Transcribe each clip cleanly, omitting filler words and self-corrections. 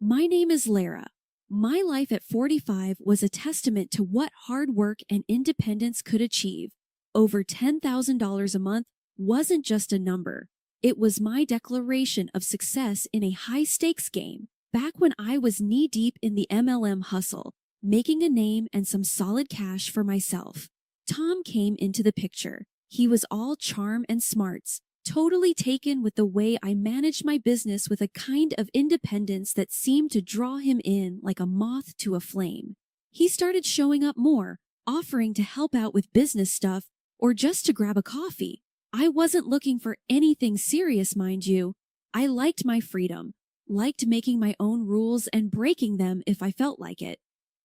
My name is Lara. My life at 45 was a testament to what hard work and independence could achieve. Over $10,000 a month wasn't just a number. It was my declaration of success in a high-stakes game back when I was knee-deep in the MLM hustle, making a name and some solid cash for myself. Tom came into the picture. He was all charm and smarts, totally taken with the way I managed my business with a kind of independence that seemed to draw him in like a moth to a flame. He started showing up more, offering to help out with business stuff or just to grab a coffee. I wasn't looking for anything serious, mind you. I liked my freedom, liked making my own rules and breaking them if I felt like it.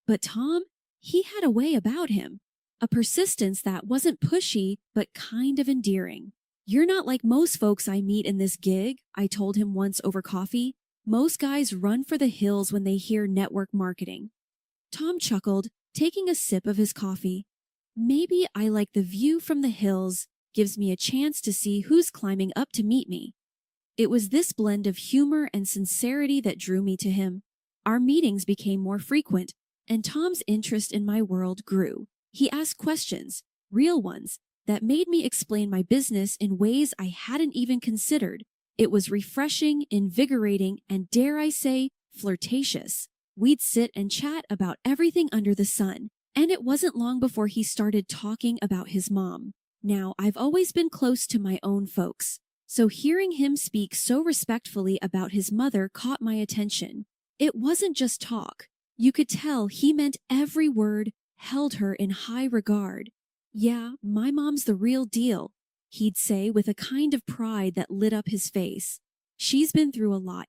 But Tom, he had a way about him, a persistence that wasn't pushy but kind of endearing. "You're not like most folks I meet in this gig," I told him once over coffee. "Most guys run for the hills when they hear network marketing." Tom chuckled, taking a sip of his coffee. "Maybe I like the view from the hills, gives me a chance to see who's climbing up to meet me." It was this blend of humor and sincerity that drew me to him. Our meetings became more frequent, and Tom's interest in my world grew. He asked questions, real ones, that made me explain my business in ways I hadn't even considered. It was refreshing, invigorating, and dare I say, flirtatious. We'd sit and chat about everything under the sun, and it wasn't long before he started talking about his mom. Now, I've always been close to my own folks, so hearing him speak so respectfully about his mother caught my attention. It wasn't just talk. You could tell he meant every word, held her in high regard. "Yeah, my mom's the real deal," he'd say with a kind of pride that lit up his face. "She's been through a lot,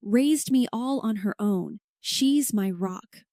raised me all on her own. She's my rock."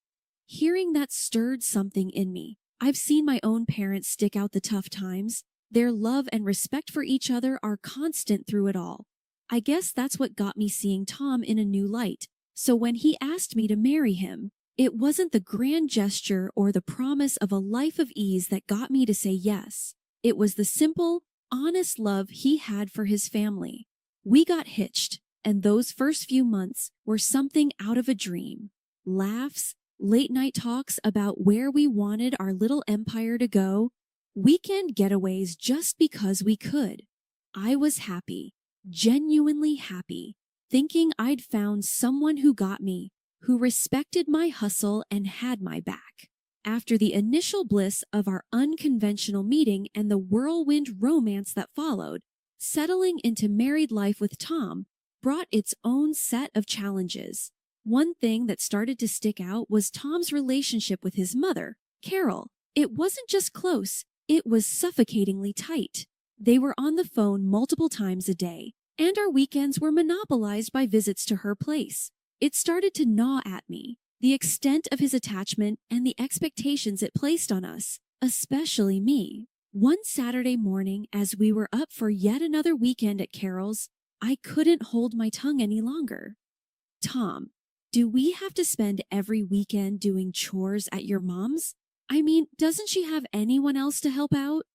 Hearing that stirred something in me. I've seen my own parents stick out the tough times. Their love and respect for each other are constant through it all. I guess that's what got me seeing Tom in a new light. So when he asked me to marry him, it wasn't the grand gesture or the promise of a life of ease that got me to say yes. It was the simple, honest love he had for his family. We got hitched, and those first few months were something out of a dream. Laughs, late-night talks about where we wanted our little empire to go, weekend getaways just because we could. I was happy, genuinely happy, thinking I'd found someone who got me, who respected my hustle and had my back. After the initial bliss of our unconventional meeting and the whirlwind romance that followed, settling into married life with Tom brought its own set of challenges. One thing that started to stick out was Tom's relationship with his mother, Carol. It wasn't just close, it was suffocatingly tight. They were on the phone multiple times a day, and our weekends were monopolized by visits to her place. It started to gnaw at me, the extent of his attachment and the expectations it placed on us, especially me. One Saturday morning, as we were up for yet another weekend at Carol's, I couldn't hold my tongue any longer. "Tom, do we have to spend every weekend doing chores at your mom's? I mean, doesn't she have anyone else to help out?"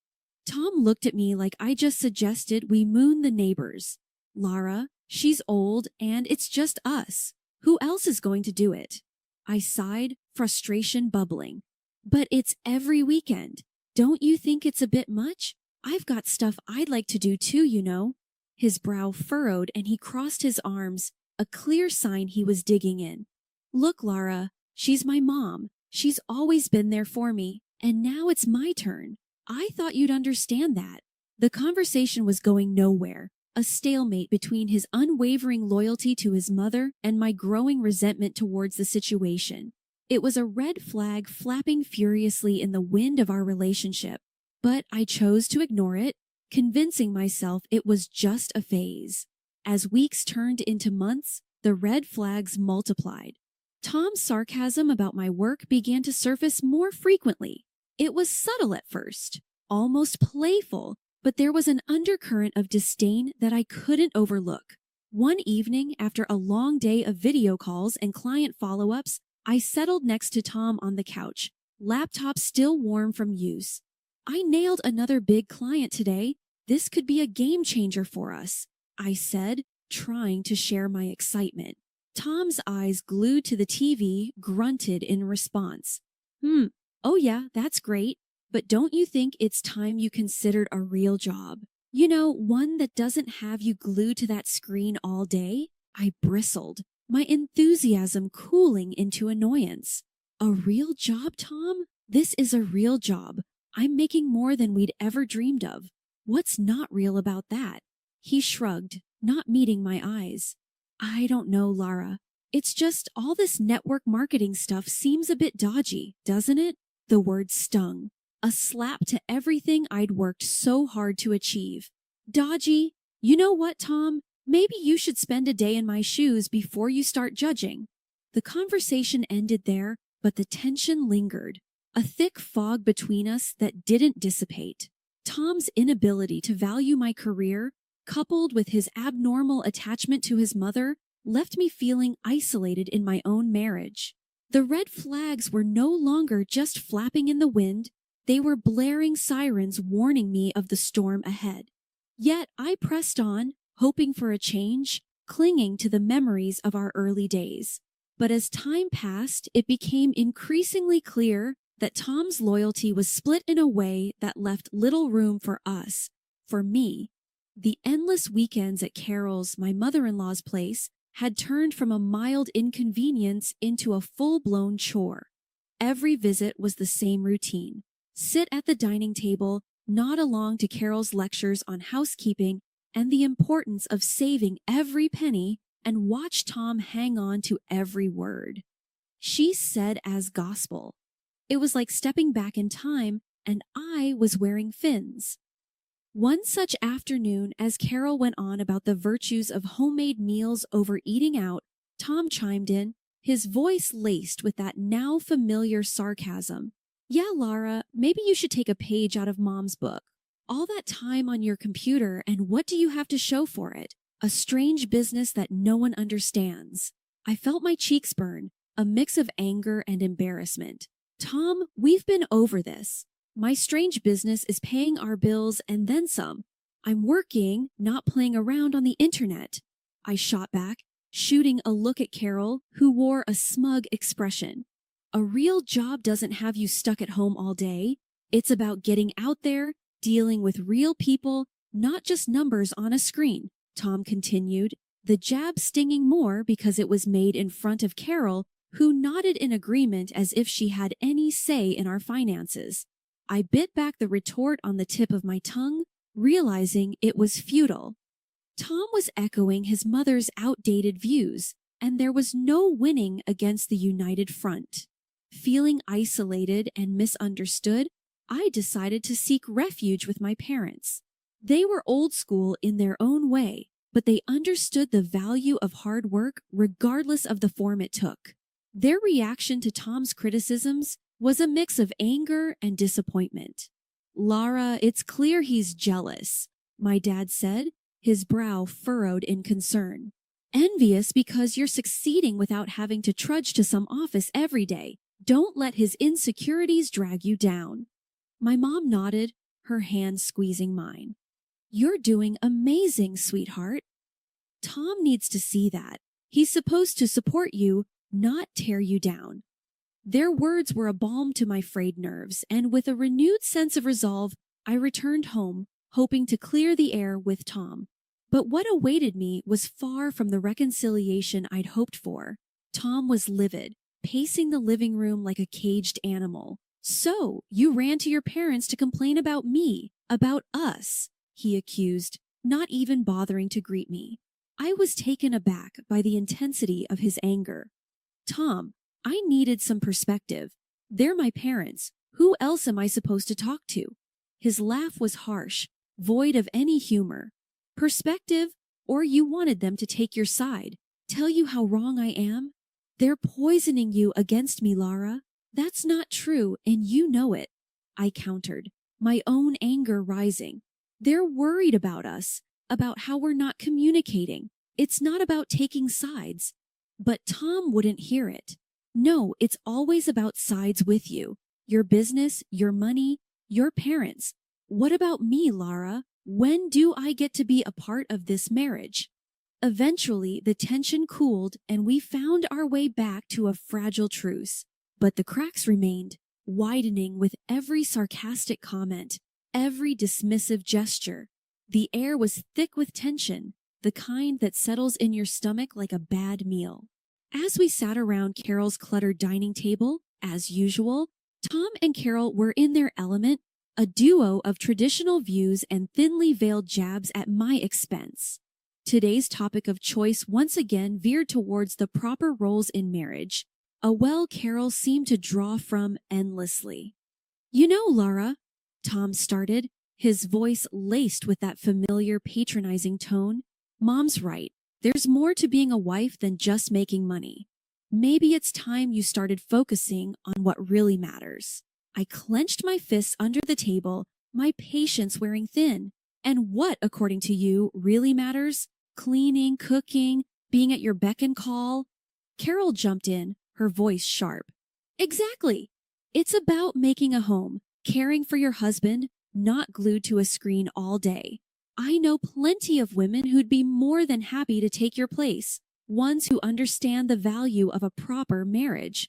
Tom looked at me like I just suggested we moon the neighbors. "Lara, she's old and it's just us. Who else is going to do it?" I sighed, frustration bubbling. "But it's every weekend. Don't you think it's a bit much? I've got stuff I'd like to do too. His brow furrowed and he crossed his arms, a clear sign he was digging in. "Look, Lara, she's my mom. She's always been there for me, and now it's my turn. I thought you'd understand that." The conversation was going nowhere, a stalemate between his unwavering loyalty to his mother and my growing resentment towards the situation. It was a red flag flapping furiously in the wind of our relationship, but I chose to ignore it, convincing myself it was just a phase. As weeks turned into months, the red flags multiplied. Tom's sarcasm about my work began to surface more frequently. It was subtle at first, almost playful, but there was an undercurrent of disdain that I couldn't overlook. One evening, after a long day of video calls and client follow-ups, I settled next to Tom on the couch, laptop still warm from use. "I nailed another big client today. This could be a game changer for us," I said, trying to share my excitement. Tom's eyes glued to the TV grunted in response. Oh yeah, that's great. But don't you think it's time you considered a real job? You know, one that doesn't have you glued to that screen all day? I bristled, my enthusiasm cooling into annoyance. A real job, Tom? This is a real job. I'm making more than we'd ever dreamed of. What's not real about that? He shrugged, not meeting my eyes. I don't know, Lara. It's just all this network marketing stuff seems a bit dodgy, doesn't it? The word stung. A slap to everything I'd worked so hard to achieve. Dodgy? You know what, Tom? Maybe you should spend a day in my shoes before you start judging. The conversation ended there, but the tension lingered. A thick fog between us that didn't dissipate. Tom's inability to value my career, coupled with his abnormal attachment to his mother, left me feeling isolated in my own marriage. The red flags were no longer just flapping in the wind, they were blaring sirens warning me of the storm ahead. Yet I pressed on, hoping for a change, clinging to the memories of our early days. But as time passed, it became increasingly clear that Tom's loyalty was split in a way that left little room for us, for me. The endless weekends at Carol's, my mother-in-law's place, had turned from a mild inconvenience into a full-blown chore. Every visit was the same routine. Sit at the dining table, nod along to Carol's lectures on housekeeping and the importance of saving every penny, and watch Tom hang on to every word. She said as gospel. It was like stepping back in time, and I was wearing fins. One such afternoon, as Carol went on about the virtues of homemade meals over eating out, Tom chimed in, his voice laced with that now familiar sarcasm. Yeah, Lara, maybe you should take a page out of Mom's book. All that time on your computer, and what do you have to show for it? A strange business that no one understands. I felt my cheeks burn, a mix of anger and embarrassment. Tom, we've been over this. My strange business is paying our bills and then some. I'm working, not playing around on the internet. I shot back, shooting a look at Carol, who wore a smug expression. A real job doesn't have you stuck at home all day. It's about getting out there, dealing with real people, not just numbers on a screen, Tom continued, the jab stinging more because it was made in front of Carol, who nodded in agreement as if she had any say in our finances. I bit back the retort on the tip of my tongue, realizing it was futile. Tom was echoing his mother's outdated views, and there was no winning against the united front. Feeling isolated and misunderstood, I decided to seek refuge with my parents. They were old school in their own way, but they understood the value of hard work regardless of the form it took. Their reaction to Tom's criticisms was a mix of anger and disappointment. Lara, it's clear he's jealous, my dad said, his brow furrowed in concern. Envious because you're succeeding without having to trudge to some office every day. Don't let his insecurities drag you down. My mom nodded, her hand squeezing mine. You're doing amazing, sweetheart. Tom needs to see that. He's supposed to support you, not tear you down. Their words were a balm to my frayed nerves, and with a renewed sense of resolve, I returned home, hoping to clear the air with Tom. But what awaited me was far from the reconciliation I'd hoped for. Tom was livid, pacing the living room like a caged animal. So, you ran to your parents to complain about me, about us, he accused, not even bothering to greet me. I was taken aback by the intensity of his anger. Tom, I needed some perspective. They're my parents. Who else am I supposed to talk to? His laugh was harsh, void of any humor. Perspective, or you wanted them to take your side, tell you how wrong I am? They're poisoning you against me, Lara. That's not true, and you know it, I countered, my own anger rising. They're worried about us, about how we're not communicating. It's not about taking sides. But Tom wouldn't hear it. No, it's always about sides with you. Your business, your money, your parents. What about me, Lara? When do I get to be a part of this marriage? Eventually, the tension cooled and we found our way back to a fragile truce. But the cracks remained, widening with every sarcastic comment, every dismissive gesture. The air was thick with tension, the kind that settles in your stomach like a bad meal. As we sat around Carol's cluttered dining table, as usual, Tom and Carol were in their element, a duo of traditional views and thinly veiled jabs at my expense. Today's topic of choice once again veered towards the proper roles in marriage, a well Carol seemed to draw from endlessly. "You know, Laura," Tom started, his voice laced with that familiar patronizing tone, "Mom's right. There's more to being a wife than just making money. Maybe it's time you started focusing on what really matters." I clenched my fists under the table, my patience wearing thin. "And what, according to you, really matters? Cleaning, cooking, being at your beck and call?" Carol jumped in, her voice sharp. "Exactly. It's about making a home, caring for your husband, not glued to a screen all day. I know plenty of women who'd be more than happy to take your place, ones who understand the value of a proper marriage."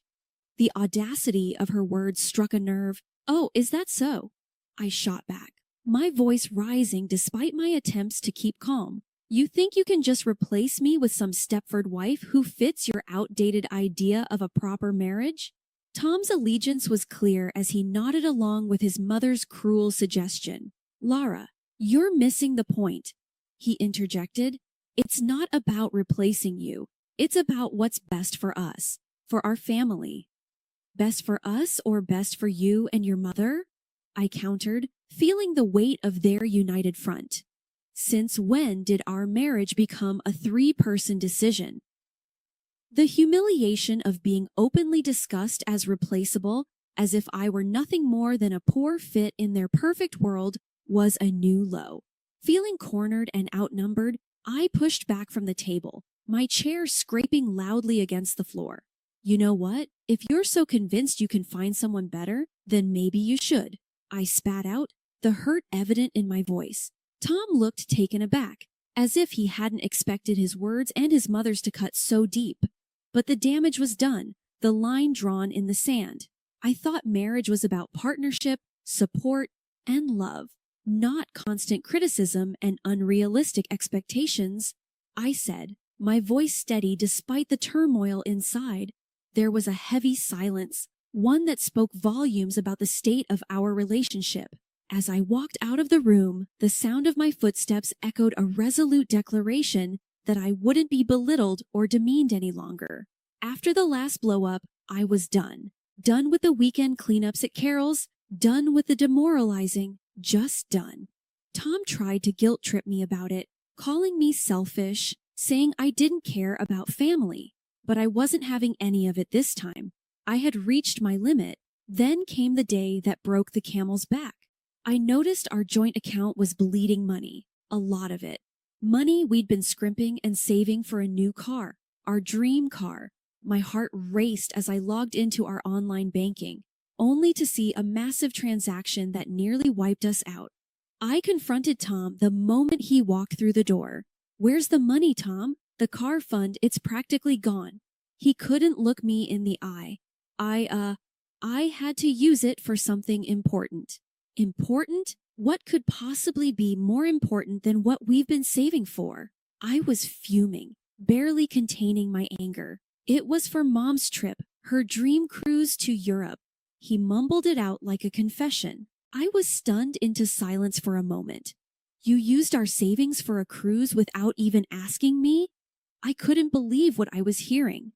The audacity of her words struck a nerve. "Oh, is that so?" I shot back, my voice rising despite my attempts to keep calm. "You think you can just replace me with some Stepford wife who fits your outdated idea of a proper marriage?" Tom's allegiance was clear as he nodded along with his mother's cruel suggestion. "Laura, you're missing the point," he interjected. "It's not about replacing you. It's about what's best for us, for our family." "Best for us or best for you and your mother?" I countered, feeling the weight of their united front. Since when did our marriage become a three-person decision? The humiliation of being openly discussed as replaceable, as if I were nothing more than a poor fit in their perfect world, was a new low. Feeling cornered and outnumbered, I pushed back from the table, my chair scraping loudly against the floor. "You know what? If you're so convinced you can find someone better, then maybe you should," I spat out, the hurt evident in my voice. Tom looked taken aback, as if he hadn't expected his words and his mother's to cut so deep. But the damage was done, the line drawn in the sand. I thought marriage was about partnership, support, and love, not constant criticism and unrealistic expectations. I said, my voice steady despite the turmoil inside. There was a heavy silence, one that spoke volumes about the state of our relationship. As I walked out of the room, the sound of my footsteps echoed a resolute declaration that I wouldn't be belittled or demeaned any longer. After the last blow-up, I was done. Done with the weekend cleanups at Carol's, done with the demoralizing, just done. Tom tried to guilt-trip me about it, calling me selfish, saying I didn't care about family. But I wasn't having any of it this time. I had reached my limit. Then came the day that broke the camel's back. I noticed our joint account was bleeding money, a lot of it. Money we'd been scrimping and saving for a new car, our dream car. My heart raced as I logged into our online banking, only to see a massive transaction that nearly wiped us out. I confronted Tom the moment he walked through the door. "Where's the money, Tom? The car fund, it's practically gone." He couldn't look me in the eye. I had to use it for something important. Important? What could possibly be more important than what we've been saving for? I was fuming, barely containing my anger. It was for Mom's trip, her dream cruise to Europe. He mumbled it out like a confession. I was stunned into silence for a moment. "You used our savings for a cruise without even asking me?" I couldn't believe what I was hearing.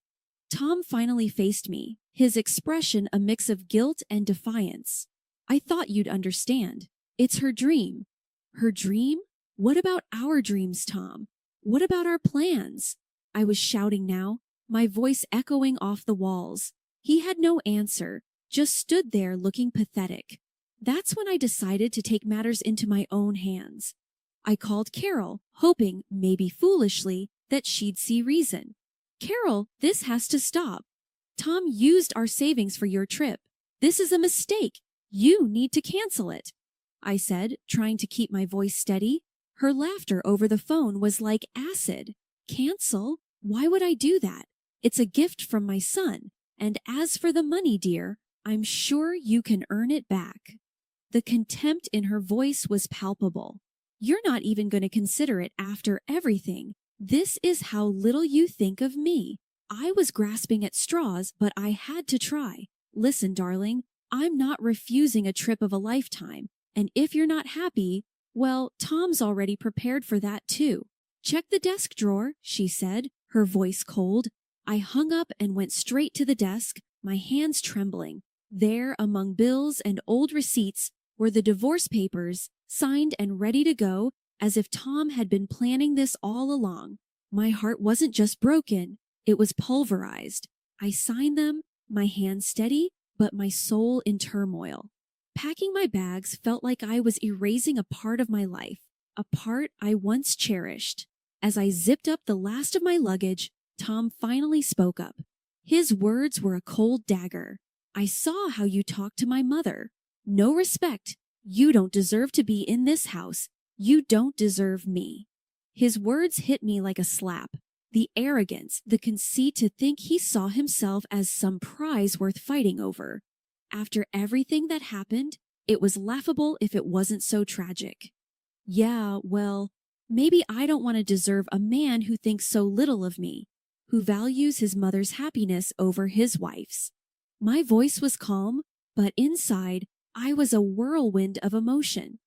Tom finally faced me, his expression a mix of guilt and defiance. "I thought you'd understand. It's her dream." "Her dream? What about our dreams, Tom? What about our plans?" I was shouting now, my voice echoing off the walls. He had no answer, just stood there looking pathetic. That's when I decided to take matters into my own hands. I called Carol, hoping, maybe foolishly, that she'd see reason. "Carol, this has to stop. Tom used our savings for your trip. This is a mistake. You need to cancel it," I said, trying to keep my voice steady. Her laughter over the phone was like acid. Cancel? Why would I do that? It's a gift from my son. And as for the money, dear, I'm sure you can earn it back. The contempt in her voice was palpable. You're not even going to consider it after everything. This is how little you think of me. I was grasping at straws, but I had to try. Listen, darling, I'm not refusing a trip of a lifetime. And if you're not happy, well, Tom's already prepared for that too. Check the desk drawer, she said, her voice cold. I hung up and went straight to the desk, my hands trembling. There, among bills and old receipts, were the divorce papers, signed and ready to go, as if Tom had been planning this all along. My heart wasn't just broken, it was pulverized. I signed them, my hands steady, but my soul in turmoil. Packing my bags felt like I was erasing a part of my life, a part I once cherished. As I zipped up the last of my luggage, Tom finally spoke up. His words were a cold dagger. I saw how you talked to my mother. No respect. You don't deserve to be in this house. You don't deserve me. His words hit me like a slap. The arrogance, the conceit to think he saw himself as some prize worth fighting over. After everything that happened, it was laughable if it wasn't so tragic. Yeah, well, maybe I don't want to deserve a man who thinks so little of me, who values his mother's happiness over his wife's. My voice was calm, but inside, I was a whirlwind of emotion.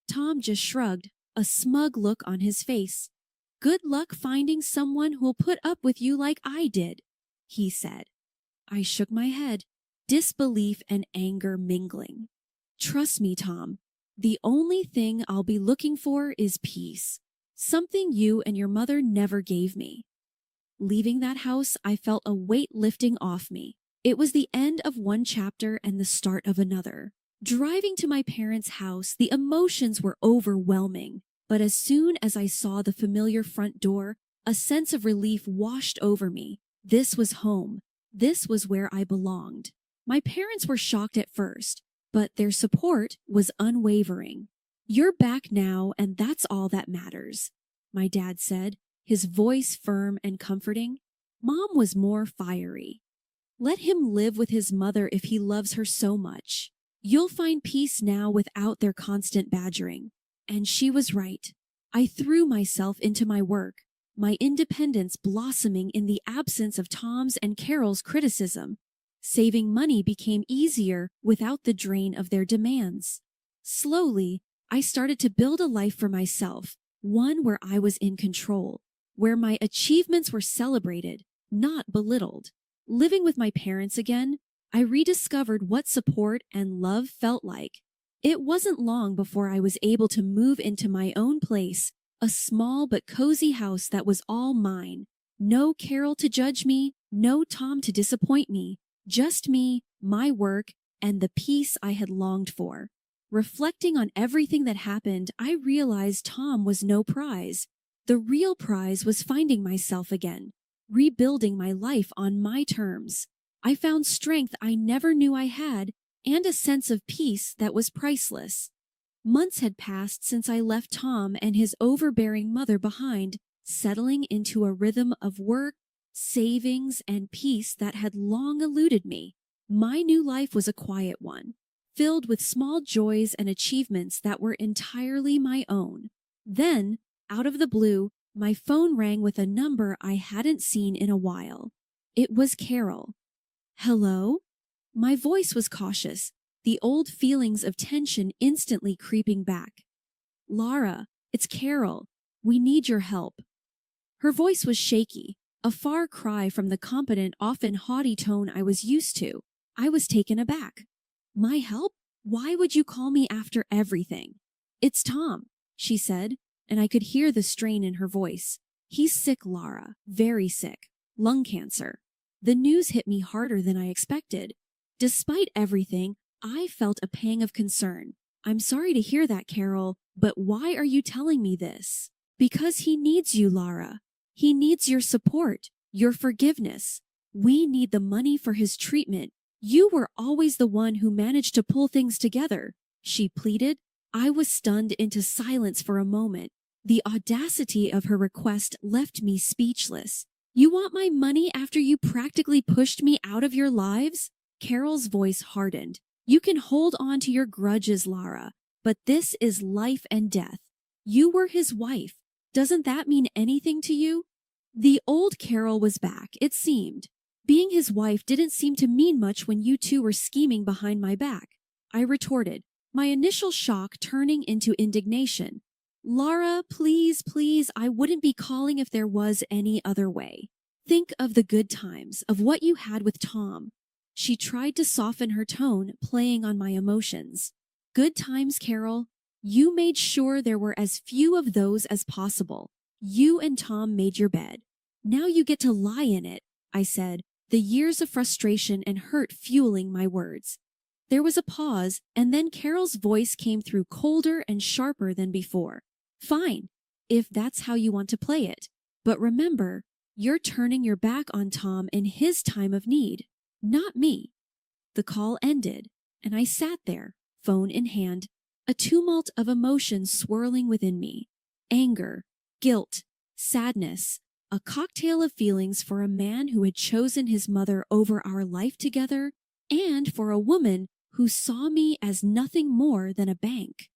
Tom just shrugged, a smug look on his face. Good luck finding someone who'll put up with you like I did, he said. I shook my head, disbelief and anger mingling. Trust me, Tom. The only thing I'll be looking for is peace. Something you and your mother never gave me. Leaving that house, I felt a weight lifting off me. It was the end of one chapter and the start of another. Driving to my parents' house, the emotions were overwhelming. But as soon as I saw the familiar front door, a sense of relief washed over me. This was home. This was where I belonged. My parents were shocked at first, but their support was unwavering. You're back now, and that's all that matters, my dad said, his voice firm and comforting. Mom was more fiery. Let him live with his mother if he loves her so much. You'll find peace now without their constant badgering. And she was right. I threw myself into my work, my independence blossoming in the absence of Tom's and Carol's criticism. Saving money became easier without the drain of their demands. Slowly, I started to build a life for myself, one where I was in control, where my achievements were celebrated, not belittled. Living with my parents again, I rediscovered what support and love felt like. It wasn't long before I was able to move into my own place, a small but cozy house that was all mine. No Carol to judge me, no Tom to disappoint me, just me, my work, and the peace I had longed for. Reflecting on everything that happened, I realized Tom was no prize. The real prize was finding myself again, rebuilding my life on my terms. I found strength I never knew I had, and a sense of peace that was priceless. Months had passed since I left Tom and his overbearing mother behind, settling into a rhythm of work, savings, and peace that had long eluded me. My new life was a quiet one, filled with small joys and achievements that were entirely my own. Then, out of the blue, my phone rang with a number I hadn't seen in a while. It was Carol. Hello? My voice was cautious, the old feelings of tension instantly creeping back. Lara, it's Carol. We need your help. Her voice was shaky, a far cry from the competent, often haughty tone I was used to. I was taken aback. My help? Why would you call me after everything? It's Tom, she said, and I could hear the strain in her voice. He's sick, Lara, very sick. Lung cancer. The news hit me harder than I expected. Despite everything, I felt a pang of concern. I'm sorry to hear that, Carol, but why are you telling me this? Because he needs you, Lara. He needs your support, your forgiveness. We need the money for his treatment. You were always the one who managed to pull things together, she pleaded. I was stunned into silence for a moment. The audacity of her request left me speechless. You want my money after you practically pushed me out of your lives? Carol's voice hardened. You can hold on to your grudges, Lara, but this is life and death. You were his wife. Doesn't that mean anything to you? The old Carol was back, it seemed. Being his wife didn't seem to mean much when you two were scheming behind my back. I retorted, my initial shock turning into indignation. Lara, please, I wouldn't be calling if there was any other way. Think of the good times, of what you had with Tom. She tried to soften her tone, playing on my emotions. Good times, Carol. You made sure there were as few of those as possible. You and Tom made your bed. Now you get to lie in it, I said, the years of frustration and hurt fueling my words. There was a pause, and then Carol's voice came through colder and sharper than before. Fine, if that's how you want to play it. But remember, you're turning your back on Tom in his time of need, not me. The call ended, and I sat there, phone in hand, a tumult of emotions swirling within me. Anger, guilt, sadness, a cocktail of feelings for a man who had chosen his mother over our life together, and for a woman who saw me as nothing more than a bank.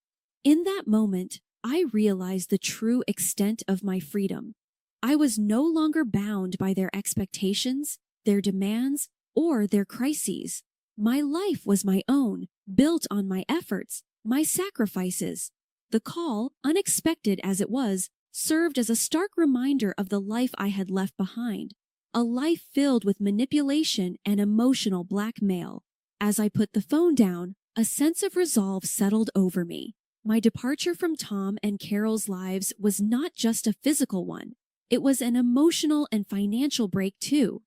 In that moment, I realized the true extent of my freedom. I was no longer bound by their expectations, their demands, or their crises. My life was my own, built on my efforts, my sacrifices. The call, unexpected as it was, served as a stark reminder of the life I had left behind, a life filled with manipulation and emotional blackmail. As I put the phone down, a sense of resolve settled over me. My departure from Tom and Carol's lives was not just a physical one. It was an emotional and financial break too.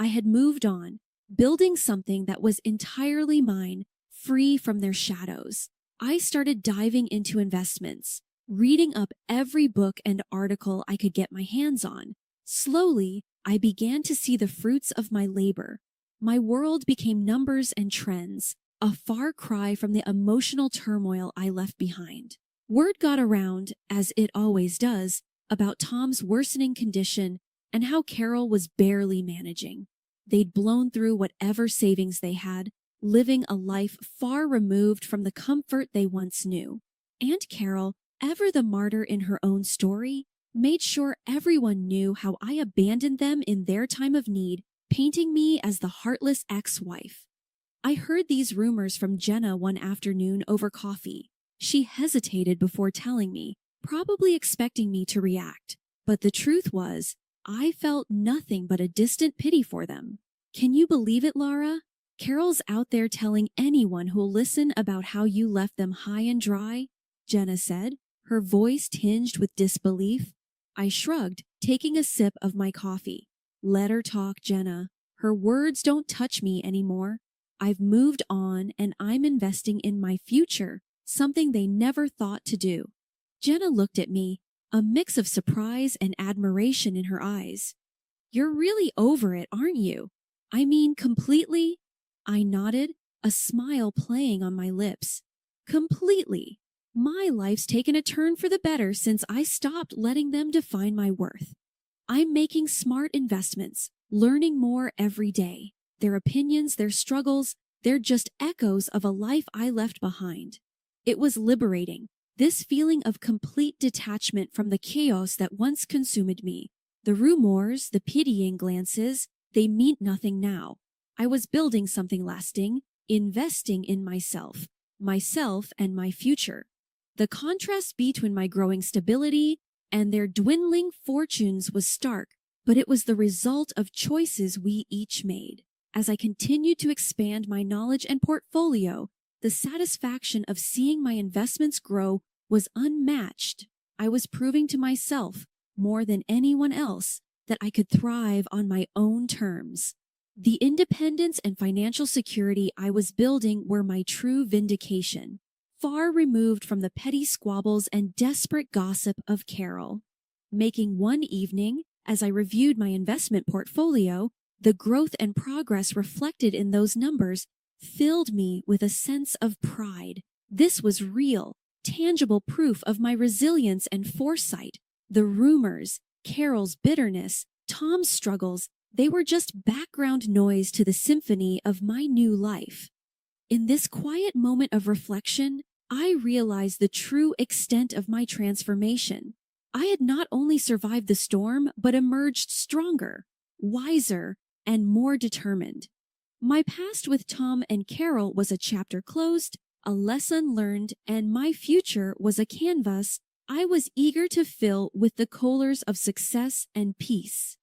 I had moved on, building something that was entirely mine, free from their shadows. I started diving into investments, reading up every book and article I could get my hands on. Slowly, I began to see the fruits of my labor. My world became numbers and trends, a far cry from the emotional turmoil I left behind. Word got around, as it always does, about Tom's worsening condition and how Carol was barely managing. They'd blown through whatever savings they had, living a life far removed from the comfort they once knew. Aunt Carol, ever the martyr in her own story, made sure everyone knew how I abandoned them in their time of need, painting me as the heartless ex-wife. I heard these rumors from Jenna one afternoon over coffee. She hesitated before telling me, probably expecting me to react. But the truth was, I felt nothing but a distant pity for them. Can you believe it, Lara? Carol's out there telling anyone who'll listen about how you left them high and dry, Jenna said, her voice tinged with disbelief. I shrugged, taking a sip of my coffee. Let her talk, Jenna. Her words don't touch me anymore. I've moved on and I'm investing in my future, something they never thought to do. Jenna looked at me, a mix of surprise and admiration in her eyes. You're really over it, aren't you? I mean, completely? I nodded, a smile playing on my lips. Completely. My life's taken a turn for the better since I stopped letting them define my worth. I'm making smart investments, learning more every day. Their opinions, their struggles, they're just echoes of a life I left behind. It was liberating, this feeling of complete detachment from the chaos that once consumed me. The rumors, the pitying glances, they mean nothing now. I was building something lasting, investing in myself and my future. The contrast between my growing stability and their dwindling fortunes was stark, but it was the result of choices we each made. As I continued to expand my knowledge and portfolio, the satisfaction of seeing my investments grow was unmatched. I was proving to myself, more than anyone else, that I could thrive on my own terms. The independence and financial security I was building were my true vindication, far removed from the petty squabbles and desperate gossip of Carol. Making one evening, as I reviewed my investment portfolio, the growth and progress reflected in those numbers filled me with a sense of pride. This was real. tangible proof of my resilience and foresight. The rumors, Carol's bitterness, Tom's struggles, they were just background noise to the symphony of my new life. In this quiet moment of reflection, I realized the true extent of my transformation. I had not only survived the storm, but emerged stronger, wiser, and more determined. My past with Tom and Carol was a chapter closed, a lesson learned, and my future was a canvas I was eager to fill with the colors of success and peace.